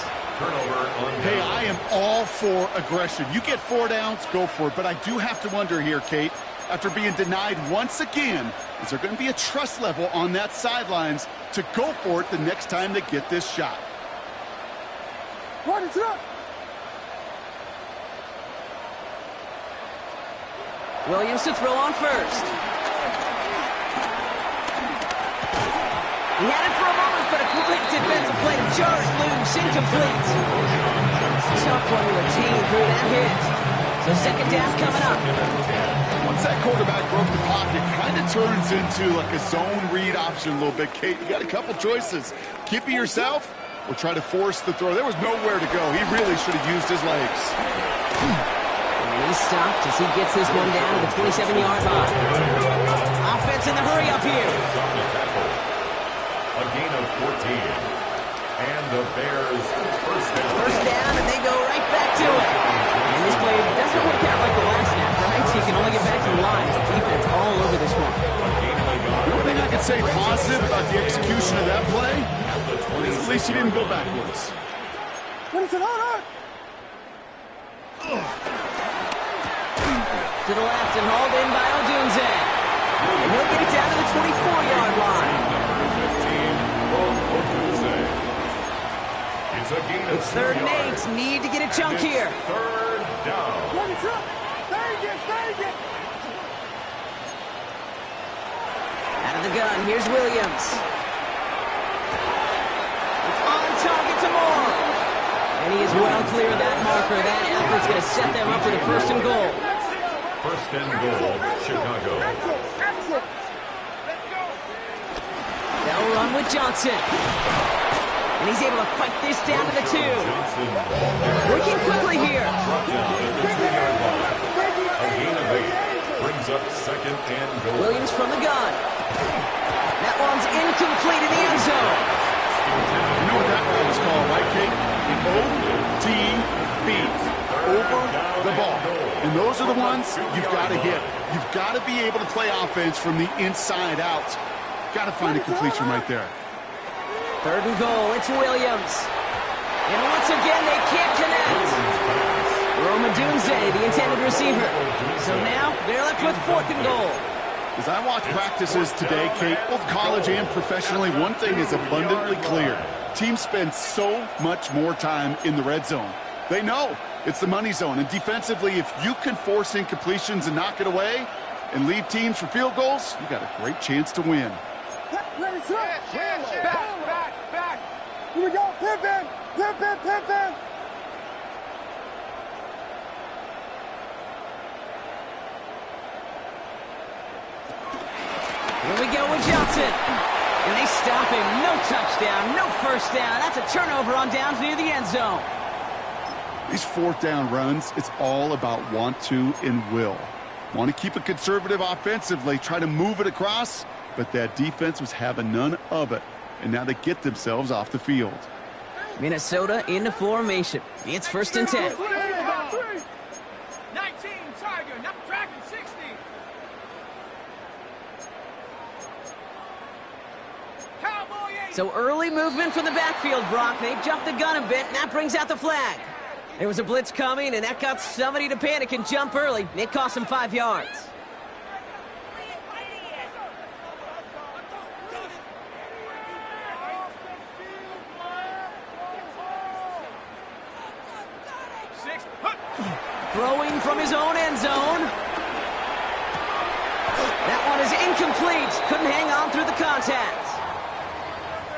C: Hey, I am all for aggression. You get 4 downs, go for it. But I do have to wonder here, Kate, after being denied once again, is there going to be a trust level on that sidelines to go for it the next time they get this shot?
E: What is up?
A: Williams to throw on first. He had it for a moment, but a quick defensive play to jar it loose, incomplete. Tough one to retain through that hit. So second down coming up.
C: Once that quarterback broke the pocket, kind of turns into like a zone read option a little bit, Kate. You got a couple choices. Keep it yourself or try to force the throw. There was nowhere to go. He really should have used his legs.
A: And he's stopped as he gets this one down to the 27-yard line. Offense in the hurry up here.
B: A gain of 14. And the Bears first down.
A: First down, and they go right back to it. And this play doesn't work out like the last snap, right? So you can only get back to the line. The defense all over this one.
C: The only thing I can say positive about the execution of that play is at least he didn't go backwards.
E: What is it on?
A: To the left and hauled in by Odunze. And he'll get it down to the 24-yard line. It's third and 8. Need to get a chunk here.
B: Third down.
E: What is up? Bang it!
A: Out of the gun, here's Williams. It's on target to Moore. And he is well clear of that marker. That effort's going to set them up for the first and goal.
B: First and goal, Chicago.
E: Exit!
A: They'll run with Johnson. And he's able to fight this down to the 2. Working quickly here.
B: A gain of 8 brings up second and goal.
A: Williams from the gun. That one's incomplete in the end zone.
C: You know what that route is called, right, Kate? OTB. Over the ball. And those are the ones you've got to hit. You've got to be able to play offense from the inside out. Got to find a completion right there.
A: Third and goal, it's Williams. And once again, they can't connect. Roma Dunze, the intended receiver. So now, they're left with fourth and goal.
C: As I watch practices today, Kate, both college and professionally, one thing is abundantly clear. Teams spend so much more time in the red zone. They know it's the money zone. And defensively, if you can force incompletions and knock it away and leave teams for field goals, you got a great chance to win.
E: Ready, sir?
D: Back.
E: Here we go. Pimpin'.
A: Here we go with Johnson. And they stop him. No touchdown, no first down. That's a turnover on downs near the end zone.
C: These fourth down runs, it's all about want to and will. Want to keep it conservative offensively, try to move it across, but that defense was having none of it. And now they get themselves off the field.
A: Minnesota into formation. It's first and 10.
D: 19 Tiger, not Dragon 60. Cowboy 80.
A: So early movement from the backfield, Brock. They jumped the gun a bit, and that brings out the flag. There was a blitz coming, and that got somebody to panic and jump early. It cost them 5 yards. from his own end zone. That one is incomplete. Couldn't hang on through the contact.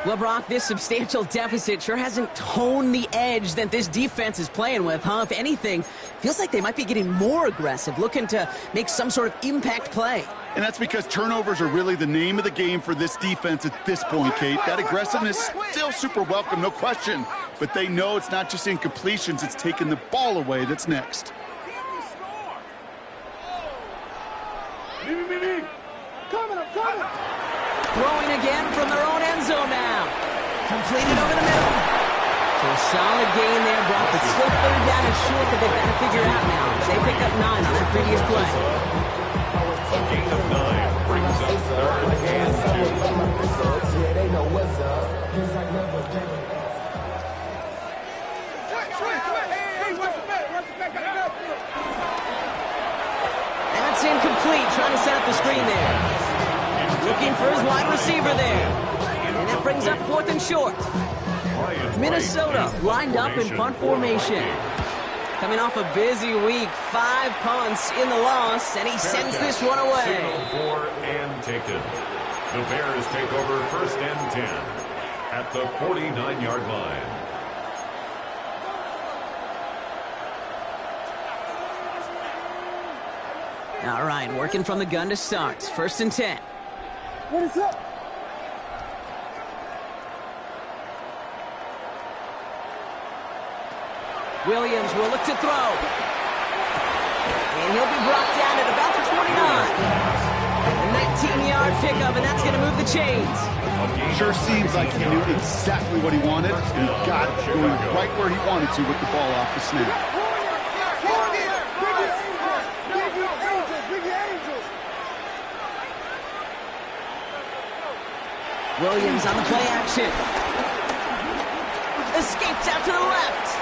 A: Well, Brock, this substantial deficit sure hasn't toned the edge that this defense is playing with, huh? If anything, feels like they might be getting more aggressive, looking to make some sort of impact play.
C: And that's because turnovers are really the name of the game for this defense at this point, Kate. That aggressiveness still super welcome, no question. But they know it's not just incompletions, it's taking the ball away that's next.
E: Coming, I'm coming.
A: Throwing again from their own end zone now. Completed over the middle. So a solid gain there, Brock, but still third down and short that they've got to figure out now. They picked up 9 on that previous play.
B: A gain of 9 brings up third and
A: 2. That's incomplete, trying to set up the screen there. Looking for his wide receiver there. And that brings up 4th and short. Minnesota lined up in punt formation. Coming off a busy week, 5 punts in the loss, and he sends this one away.
B: Signal for and taken. The Bears take over 1st and 10 at the 49-yard line.
A: All right, working from the gun to start. 1st and 10.
E: What is up?
A: Williams will look to throw. And he'll be brought down at about the 29. A 19-yard pickup, and that's going to move the chains.
C: Sure seems like he knew exactly what he wanted, and he got it going right where he wanted to with the ball off the snap.
A: Williams on the play action. Escapes out to the left.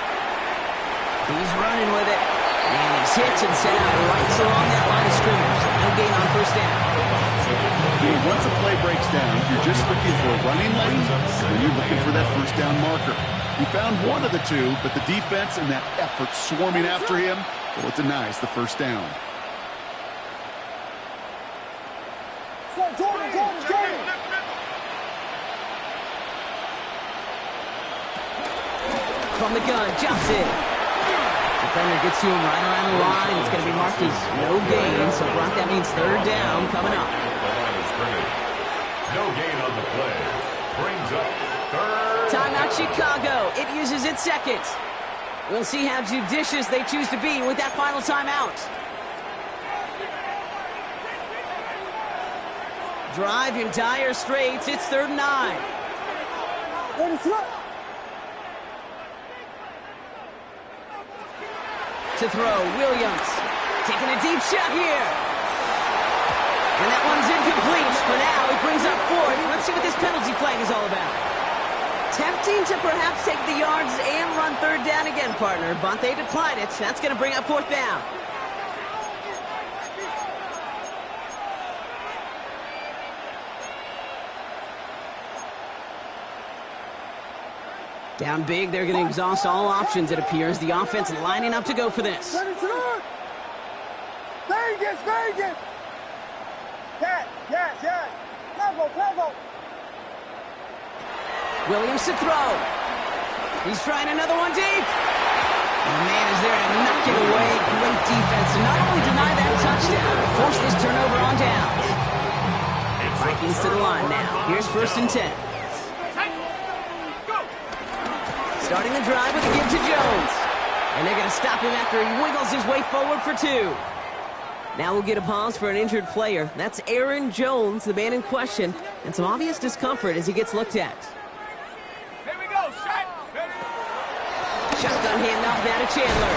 A: He's running with it. And he's hit and sent out right along that line of scrimmage. No gain on 1st down.
C: You know, once a play breaks down, you're just looking for a running lane, and you're looking for that 1st down marker. He found one of the two, but the defense and that effort swarming after him, well, it denies the 1st down.
E: Jordan.
A: From the gun, jumps in. Defender gets to him right around the line. It's going to be marked as no gain. So, Brock, that means 3rd down coming up.
B: No gain on the play. Brings up 3rd.
A: Timeout Chicago. It uses its 2nd. We'll see how judicious they choose to be with that final timeout. Drive in dire straits. It's 3rd and 9.
E: What is up?
A: To throw, Williams taking a deep shot here. And that one's incomplete. For now, it brings up 4th. Let's see what this penalty flag is all about. Tempting to perhaps take the yards and run 3rd down again, partner, but they decline it. That's going to bring up 4th down. Down big, they're going to exhaust all options, it appears. The offense lining up to go for this.
E: Vegas. Yes. Tempo.
A: Williams to throw. He's trying another one deep. And the man is there to knock it away. Great defense to not only deny that touchdown, but force this turnover on downs. Vikings to the line now. Here's 1st and 10. Starting the drive with a give to Jones. And they're going to stop him after he wiggles his way forward for 2. Now we'll get a pause for an injured player. That's Aaron Jones, the man in question, and some obvious discomfort as he gets looked at.
D: Here we go, set.
A: Shotgun handoff now to Chandler.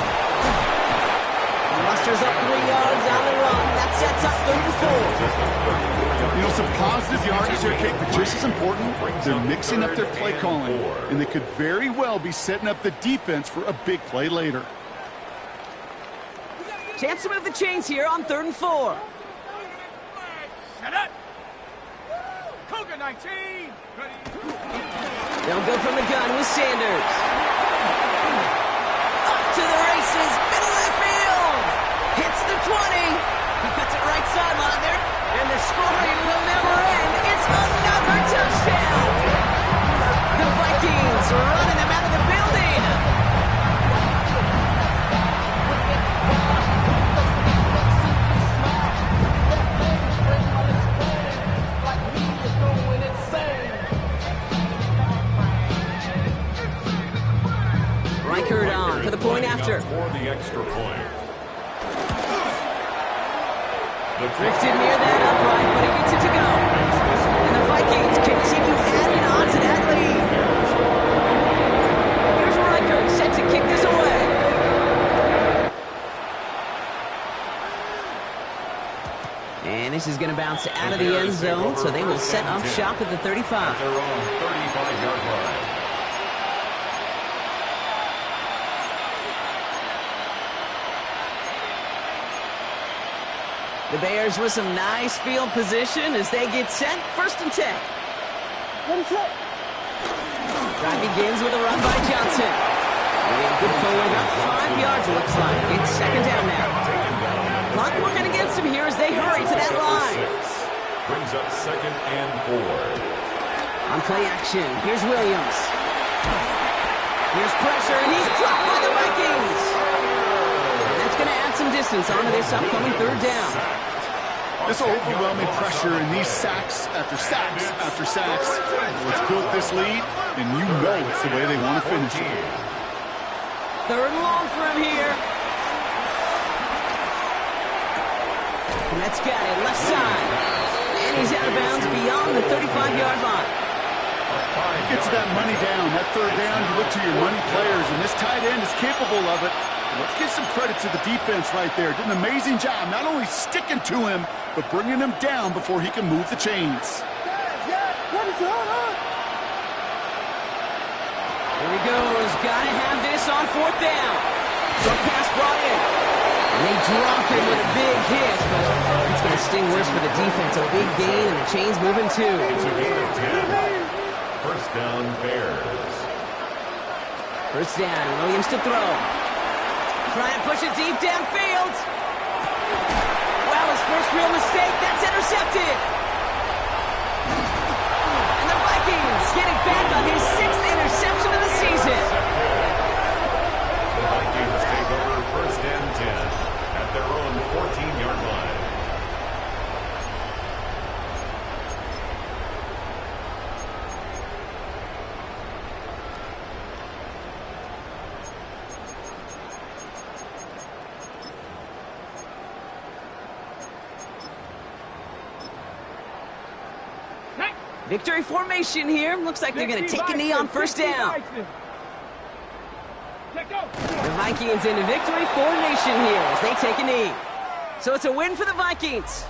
A: He musters up 3 yards on the run. That sets up 3rd and 4.
C: You know, some positive yards here, Kate, but just as important, they're mixing up their play calling, and they could very well be setting up the defense for a big play later.
A: Chance to move the chains here on 3rd and 4.
D: Set up. Cougar 19. Ready.
A: They'll go from the gun with Sanders. Up to the races, middle of the field.
B: for the extra point.
A: Drifted near that upright, but he gets it to go. And the Vikings continue adding on to that lead. Here's Riker set to kick this away. And this is going to bounce out of the end zone, so they will set up shop at the 35.
B: They're on 35-yard line.
A: The Bears with some nice field position as they get set. 1st and 10.
E: Ready, set.
A: Drive begins with a run by Johnson. And good forward, about 5 yards it looks like. It's 2nd down now. Clock working against him here as they hurry to that line.
B: Brings up 2nd and 4.
A: On play action, here's Williams. Here's pressure, and he's dropped by the Vikings. And that's going to add some distance onto this upcoming 3rd down.
C: This overwhelming pressure and these sacks after sacks after sacks. It's built this lead, and you know it's the way they want to finish it.
A: 3rd and long for him here. Met's got it, left side. And he's out of bounds beyond the 35-yard line.
C: Get to that money down, that 3rd down, you look to your money players, and this tight end is capable of it. Let's give some credit to the defense right there. Did an amazing job, not only sticking to him, but bringing him down before he can move the chains.
E: Ready, set.
A: Here he goes, gotta have this on 4th down. So pass brought in. And they drop him with a big hit, but it's going to sting worse for the defense. A big gain, and the chain's moving too.
B: It's a gain of 10. 1st down, Bears.
A: 1st down, Williams to throw. Trying to push it deep downfield. Well, his first real mistake, that's intercepted. And the Vikings getting back on his 6th interception of the season.
B: The Vikings take over 1st and 10 at their own 14-yard line.
A: Victory formation here. Looks like they're going to take a knee on 1st down. The Vikings into victory formation here as they take a knee. So it's a win for the Vikings.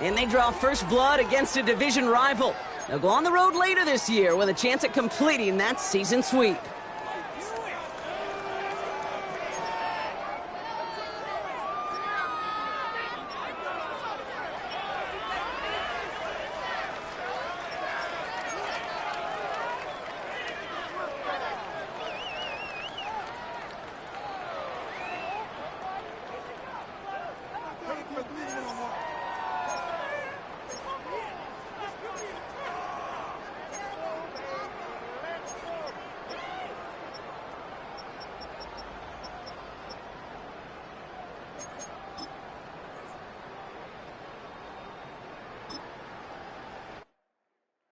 A: And they draw first blood against a division rival. They'll go on the road later this year with a chance at completing that season sweep.